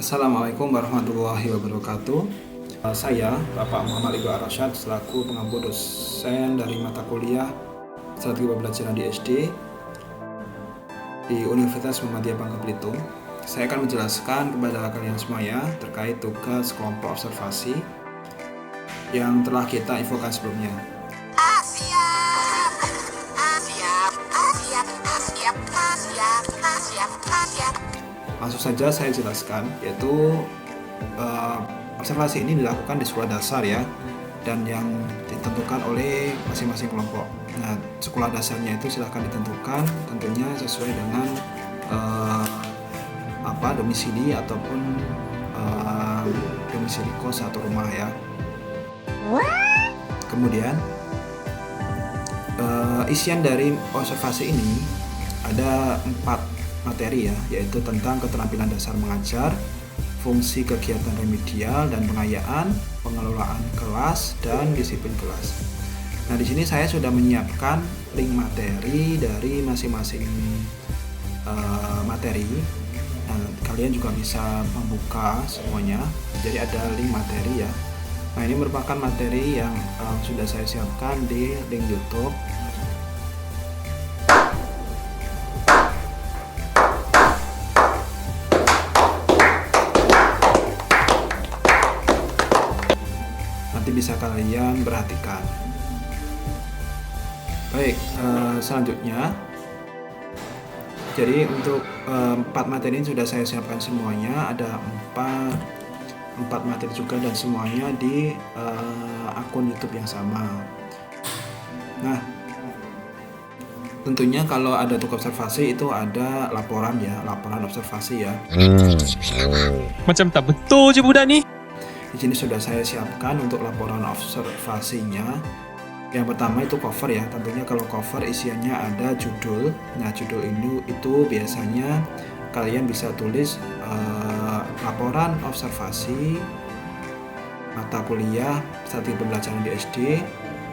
Assalamualaikum warahmatullahi wabarakatuh. Saya Bapak Muhammad Iqbal Ar-Rasyad selaku pengampu dosen dari mata kuliah Strategi Pembelajaran di SD di Universitas Muhammadiyah Bangka Belitung. Saya akan menjelaskan kepada kalian semuanya terkait tugas kelompok observasi yang telah kita infokan sebelumnya. Langsung saja saya jelaskan, yaitu observasi ini dilakukan di sekolah dasar ya, dan yang ditentukan oleh masing-masing kelompok. Nah, sekolah dasarnya itu silahkan ditentukan tentunya sesuai dengan domisili ataupun domisili kos atau rumah ya. Kemudian isian dari observasi ini ada 4 materi ya, yaitu tentang keterampilan dasar mengajar, fungsi kegiatan remedial dan pengayaan, pengelolaan kelas dan disiplin kelas. Nah, di sini saya sudah menyiapkan link materi dari masing-masing materi. Nah, kalian juga bisa membuka semuanya. Jadi ada link materi ya. Nah, ini merupakan materi yang sudah saya siapkan di link YouTube. Nanti bisa kalian perhatikan. Baik, selanjutnya, jadi untuk 4 materi ini sudah saya siapkan semuanya. Ada 4 materi juga dan semuanya di akun YouTube yang sama. Nah, tentunya kalau ada tugas observasi itu ada laporan ya, laporan observasi ya. Macam tak betul je budak ni. Di sini sudah saya siapkan untuk laporan observasinya. Yang pertama itu cover ya. Tentunya kalau cover isiannya ada judul. Nah, judul ini itu biasanya kalian bisa tulis laporan observasi mata kuliah strategi pembelajaran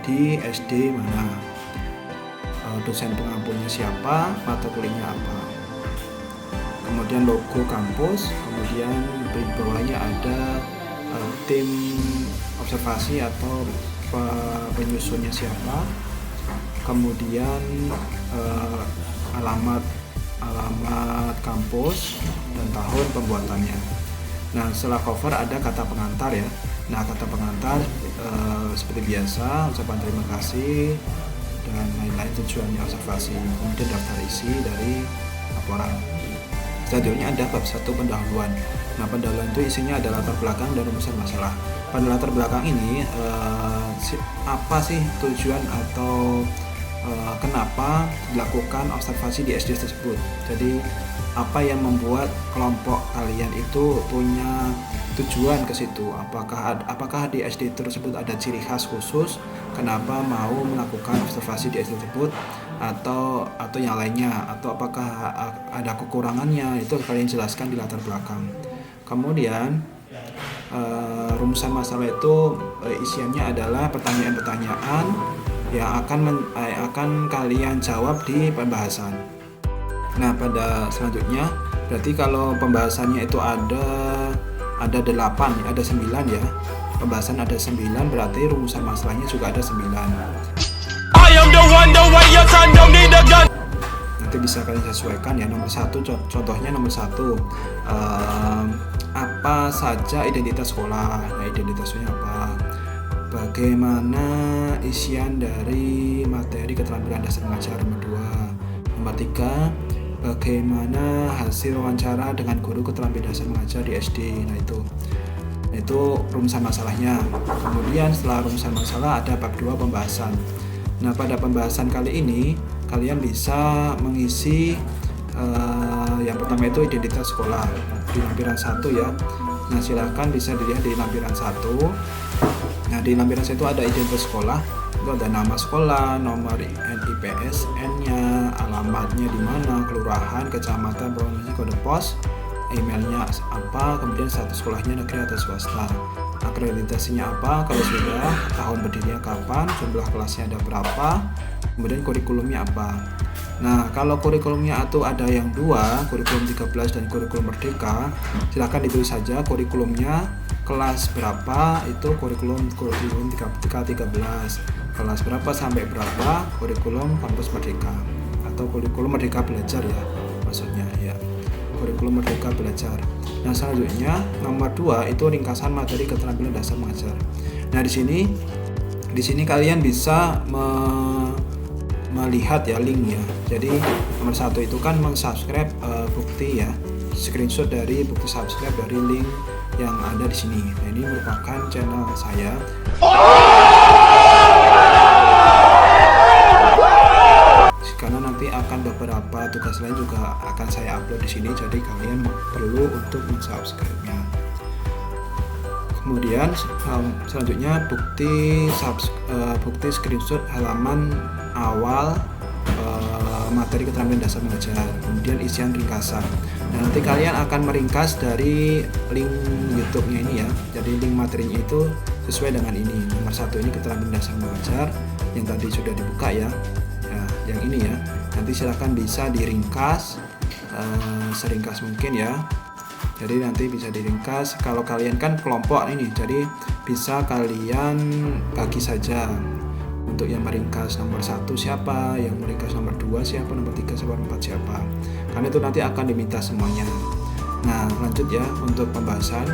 di SD mana, dosen pengampunya siapa, mata kuliahnya apa, kemudian logo kampus, kemudian di bawahnya ada tim observasi atau penyusunnya siapa, kemudian alamat kampus dan tahun pembuatannya. Nah, setelah cover ada kata pengantar ya. Nah, kata pengantar seperti biasa, ucapan terima kasih dan lain-lain tujuannya observasi, kemudian daftar isi dari laporan. Selanjutnya ada bab 1 pendahuluan. Nah, pendahuluan itu isinya ada latar belakang dan rumusan masalah. Pada latar belakang ini apa sih tujuan atau kenapa dilakukan observasi di SD tersebut. Jadi apa yang membuat kelompok kalian itu punya tujuan ke situ? Apakah di SD tersebut ada ciri khas khusus kenapa mau melakukan observasi di SD tersebut, atau yang lainnya, atau apakah ada kekurangannya? Itu kalian jelaskan di latar belakang. Kemudian rumusan masalah itu isiannya adalah pertanyaan-pertanyaan yang akan kalian jawab di pembahasan. Nah, pada selanjutnya berarti kalau pembahasannya itu ada 8, ada 9 ya. Pembahasan ada 9, berarti rumusan masalahnya juga ada 9. Nanti bisa kalian sesuaikan ya. Nomor 1, contohnya nomor 1, apa saja identitas sekolah. Nah, identitasnya apa? Bagaimana isian dari materi keterampilan dasar mengajar. Nomor 2. Nomor 3, bagaimana hasil wawancara dengan guru keterampilan dasar mengajar di SD. Nah, itu rumusan masalahnya. Kemudian setelah rumusan masalah ada bab 2 pembahasan. Nah, pada pembahasan kali ini kalian bisa mengisi yang pertama itu identitas sekolah di lampiran 1 ya. Nah, silahkan bisa dilihat di lampiran 1. Nah, di lampiran 1 itu ada identitas sekolah. Itu ada nama sekolah, nomor IPSN-nya, alamatnya di mana, kelurahan, kecamatan, provinsi, kode pos, emailnya apa, kemudian status sekolahnya negeri atau swasta, akreditasinya apa, kalau sudah, tahun berdirinya kapan, jumlah kelasnya ada berapa, kemudian kurikulumnya apa. Nah, kalau kurikulumnya itu ada yang dua, kurikulum 13 dan kurikulum merdeka, silahkan ditulis saja kurikulumnya kelas berapa itu kurikulum 13, kelas berapa sampai berapa kurikulum kampus merdeka atau kurikulum merdeka belajar ya maksudnya ya, kurikulum merdeka belajar. Nah, selanjutnya nomor 2 itu ringkasan materi keterampilan dasar mengajar. Nah, di sini kalian bisa melihat ya link ya. Jadi nomor 1 itu kan mensubscribe bukti ya, screenshot dari bukti subscribe dari link yang ada di sini. Nah, ini merupakan channel saya. Karena nanti akan beberapa tugas lain juga akan saya upload di sini, jadi kalian perlu untuk mensubscribe-nya. Kemudian selanjutnya bukti screenshot halaman awal materi keterampilan dasar mengajar, kemudian isian ringkasan. Nah, nanti kalian akan meringkas dari link YouTube-nya ini ya. Jadi link materinya itu sesuai dengan ini. Nomor 1 ini keterampilan dasar mengajar yang tadi sudah dibuka ya. Nah, yang ini ya. Nanti silahkan bisa diringkas seringkas mungkin ya. Jadi nanti bisa diringkas. Kalau kalian kan kelompok ini, jadi bisa kalian bagi saja. Untuk yang meringkas nomor 1 siapa, yang meringkas nomor 2 siapa, nomor 3 sampai 4 siapa. Karena itu nanti akan diminta semuanya. Nah, lanjut ya untuk pembahasan,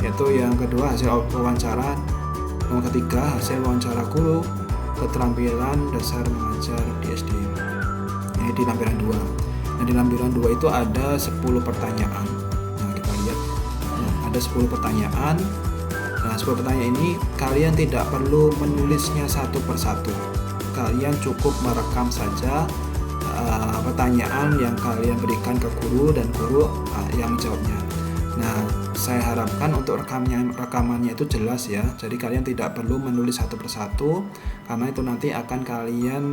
yaitu yang kedua hasil wawancara, nomor ketiga hasil wawancara guru keterampilan dasar mengajar di SD. Ini di lampiran 2. Nah, di lampiran 2 itu ada 10 pertanyaan. Nah, kita lihat. Nah, ada 10 pertanyaan. Nah, 10 pertanyaan ini kalian tidak perlu menulisnya satu persatu. Kalian cukup merekam saja pertanyaan yang kalian berikan ke guru dan guru yang menjawabnya. Nah, saya harapkan untuk rekamannya itu jelas ya. Jadi kalian tidak perlu menulis satu persatu karena itu nanti akan kalian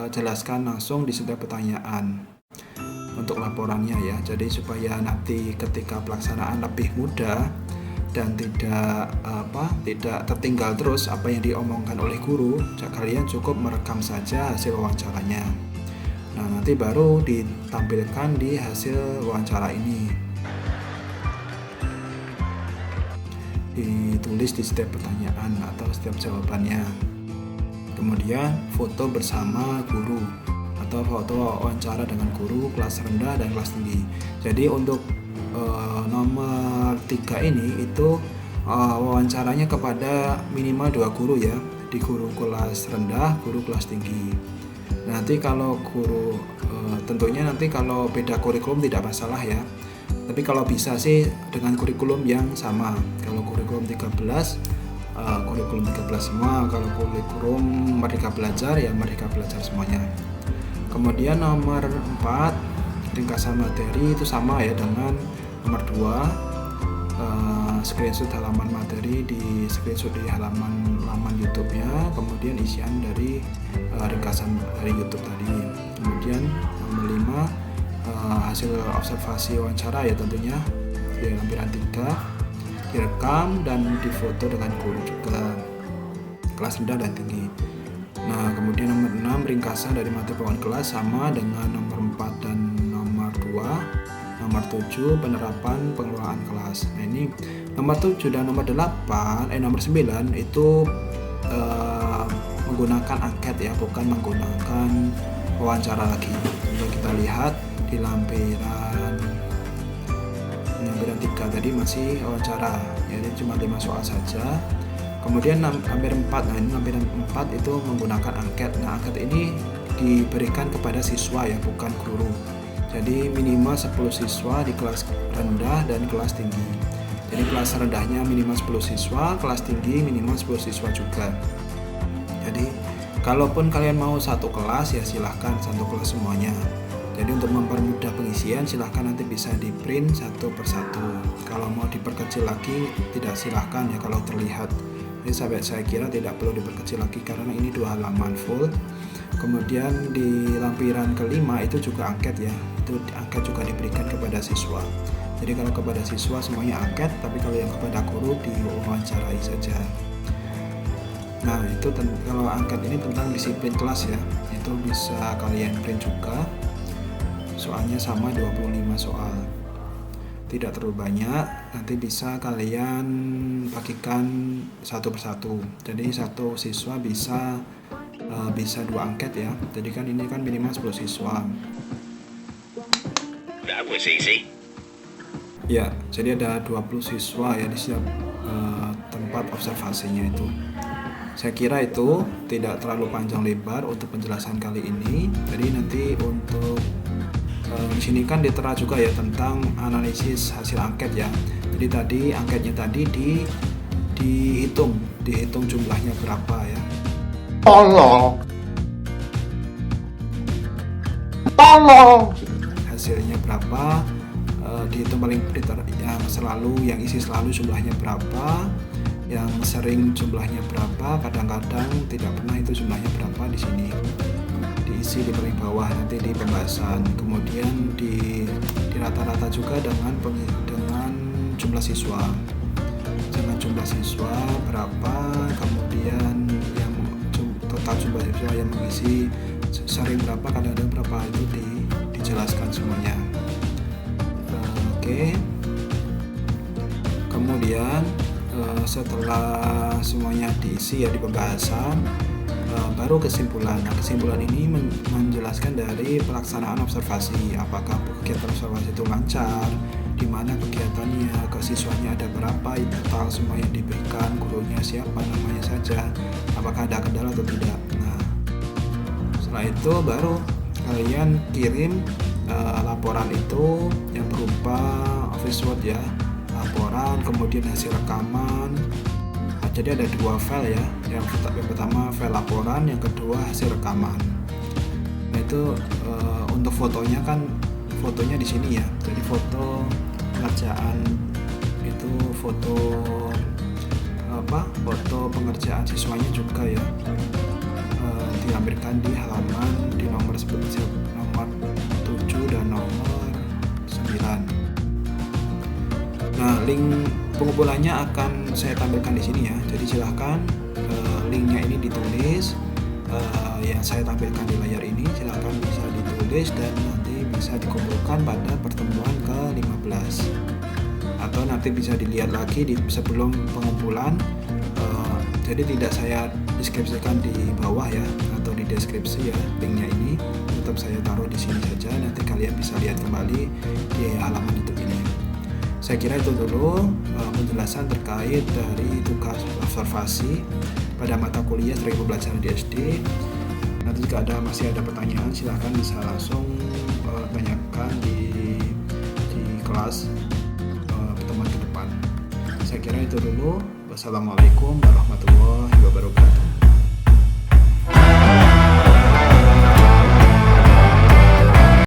jelaskan langsung di setiap pertanyaan untuk laporannya ya. Jadi supaya nanti ketika pelaksanaan lebih mudah dan tidak tertinggal terus apa yang diomongkan oleh guru, kalian cukup merekam saja hasil wawancaranya. Nah, nanti baru ditampilkan di hasil wawancara ini, ditulis di setiap pertanyaan atau setiap jawabannya. Kemudian foto bersama guru atau foto wawancara dengan guru kelas rendah dan kelas tinggi. Jadi untuk nomor 3 ini itu wawancaranya kepada minimal 2 guru ya, di guru kelas rendah, guru kelas tinggi. Nanti kalau guru tentunya nanti kalau beda kurikulum tidak masalah ya. Tapi kalau bisa sih dengan kurikulum yang sama. Kalau kurikulum 13 semua, kalau kurikulum Merdeka Belajar ya Merdeka Belajar semuanya. Kemudian nomor 4 ringkasan materi itu sama ya dengan nomor 2, screenshot halaman materi di screenshot di halaman YouTube-nya, kemudian isian dari ringkasan dari YouTube tadi. Kemudian nomor 5 hasil observasi wawancara ya tentunya di lampiran 3 direkam dan difoto dengan guru juga kelas rendah dan tinggi. Nah, kemudian nomor 6 ringkasan dari materi bawaan kelas sama dengan nomor 4 dan nomor 2. Nomor 7 penerapan pengelolaan kelas. Nah, ini nomor 7 dan nomor 9 itu menggunakan angket ya, bukan menggunakan wawancara lagi. Coba kita lihat di lampiran 3 tadi masih wawancara, jadi cuma 5 soal saja. Kemudian lampiran 4, nah ini lampiran 4 itu menggunakan angket. Nah, angket ini diberikan kepada siswa ya, bukan guru. Jadi minimal 10 siswa di kelas rendah dan kelas tinggi. Jadi kelas rendahnya minimal 10 siswa, kelas tinggi minimal 10 siswa juga. Jadi kalaupun kalian mau satu kelas ya silahkan satu kelas semuanya. Jadi untuk mempermudah pengisian silahkan nanti bisa di print satu persatu. Kalau mau diperkecil lagi tidak silahkan ya kalau terlihat. Jadi saya kira tidak perlu diperkecil lagi karena ini 2 halaman full. Kemudian di lampiran kelima itu juga angket ya, itu angket juga diberikan kepada siswa. Jadi kalau kepada siswa semuanya angket, tapi kalau yang kepada guru diwawancarai saja. Nah, itu kalau angket ini tentang disiplin kelas ya, itu itu bisa kalian print juga. Soalnya sama 25 soal, tidak terlalu banyak. Nanti bisa kalian bagikan satu persatu, jadi satu siswa bisa 2 angket ya. Jadi kan ini kan minimal 10 siswa. That was easy. Ya, jadi ada 20 siswa ya di setiap tempat observasinya itu. Saya kira itu tidak terlalu panjang lebar untuk penjelasan kali ini. Jadi nanti untuk di sini kan ditera juga ya tentang analisis hasil angket ya. Jadi tadi angketnya tadi dihitung jumlahnya berapa ya. Tolong. Hasilnya berapa, dihitung paling yang isi selalu jumlahnya berapa, yang sering jumlahnya berapa, kadang-kadang tidak pernah itu jumlahnya berapa. Di sini diisi di paling bawah nanti di pembahasan. Kemudian di rata-rata juga dengan jumlah siswa, dengan jumlah siswa berapa, kemudian yang total jumlah siswa yang mengisi sering berapa, kadang-kadang berapa, itu dijelaskan semuanya. Oke. Kemudian setelah semuanya diisi ya di pembahasan, baru kesimpulan. Nah, kesimpulan ini menjelaskan dari pelaksanaan observasi, apakah kegiatan observasi itu lancar, di mana kegiatannya, ke siswanya ada berapa, total semua yang diberikan, gurunya siapa, namanya saja, apakah ada kendala atau tidak. Nah, setelah itu baru kalian kirim laporan itu yang berupa office word ya, laporan, kemudian hasil rekaman. Nah, jadi ada 2 file ya, yang pertama file laporan, yang kedua hasil rekaman. Nah itu untuk fotonya kan, fotonya di sini ya, jadi foto pengerjaan itu foto pengerjaan siswanya juga ya, dilampirkan di halaman di nomor 7 dan nomor 9. Nah, link pengumpulannya akan saya tampilkan di sini ya. Jadi silahkan linknya ini ditulis, yang saya tampilkan di layar ini silahkan bisa ditulis dan nanti bisa dikumpulkan pada pertemuan ke-15, atau nanti bisa dilihat lagi sebelum pengumpulan. Jadi tidak saya deskripsikan di bawah ya, atau di deskripsi ya, linknya ini tetap saya taruh di sini saja. Nanti kalian bisa lihat kembali di halaman YouTube ini. Saya kira itu dulu penjelasan terkait dari tugas observasi pada mata kuliah strategi pembelajaran di SD. Nanti jika masih ada pertanyaan, silahkan bisa langsung tanyakan di kelas pertemuan ke depan. Saya kira itu dulu. Wassalamualaikum warahmatullahi wabarakatuh.